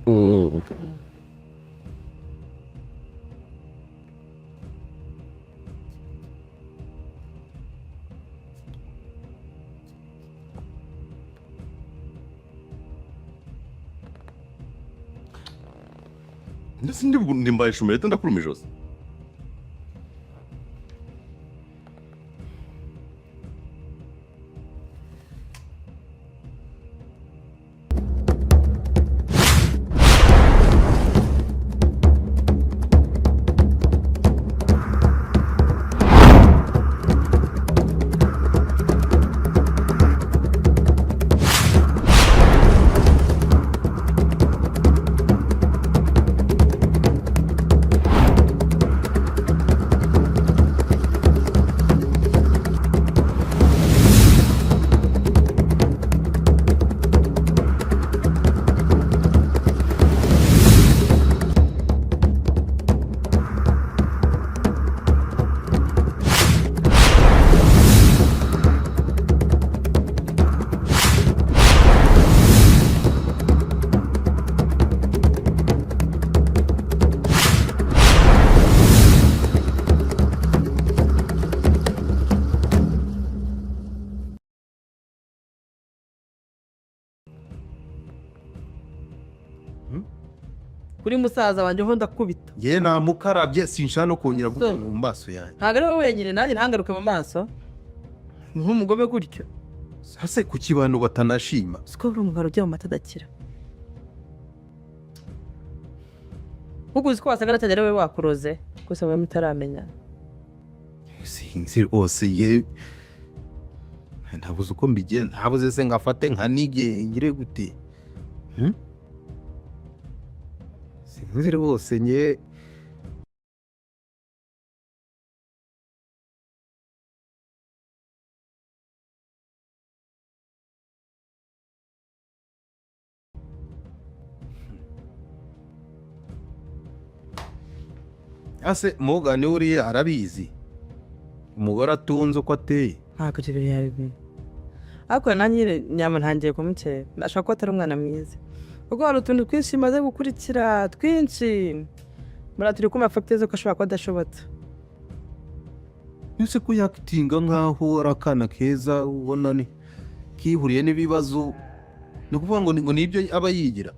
Mm. ndetse ndimbaye shumete ndakuruma ijosi. kuri musaza wanjye ho ndakubita. Ye namukarabye sinshaka no kongera gutunga mu maso yanjye. Ntabwo ari wowe wenyine nanjye ntangaruke mu maso. Nk'umugome gutyo. Sase ku kibano batanashima. Siko uri umugabo ujya mu mata adakira. Kuko uzi ko wasaga atagera we wakuroze gusa wowe mutaramenya. Sinzi rwose ye ntabuze uko mbigenza, ntabuze se ngafate nkanige ngire gute. Sinzi rwose nye ase Morgan uriya arabizi umugore atunze uko ateye. Ntabwo ibyo bintu yabimenye. Ariko nanjye nyama ntangiye kumukera. Ndashaka ko atari umwana mwiza. Ubwo hari utuntu twinshi maze gukurikira twinshi. Muraturi kuma fagitire ko ashobora kuba adashobotse. Ese ko yakitinga nkaho ari akana keza ubona ni kihuriye n'ibibazo, ni ukuvuga ngo nibyo aba yigira.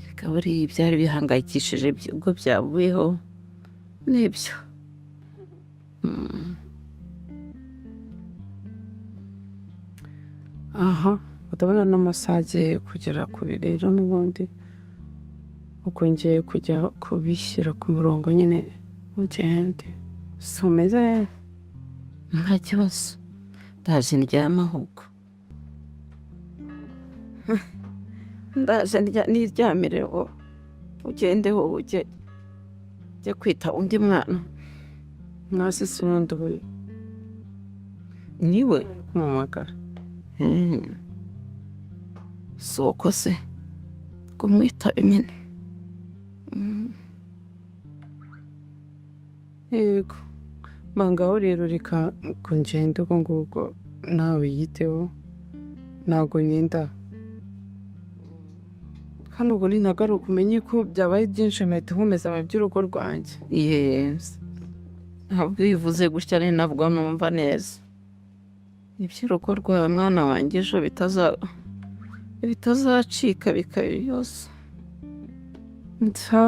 bikaba ari ibyari bihangayikishije ubwo byavuyeho n'ibyo. aha utabona n'amasaha agiye kugera kure rero n'ubundi uko ngiye kujya kubishyira ku murongo nyine ugende si umeze nta kibazo ndaje ndyama ahubwo ndaje niryamire wowe ugende wowe ujye kwita undi mwana. mwasi si ubundi ubu niwe kumamagara si uko se kumwitabe nyine. yego bangaho rero reka ngo ngende ubwo ngubwo nawe yiteho ntabwo nyenda hano ubu ninagaruka umenye ko byabaye byinshi mpita nkomeza mu by'urugo rwanjye. Yes ntabwo bivuze gutya ni nabwo numva neza iby'urugo rwawe mwana wanjye ejo bitazacika bikaba byose. nsa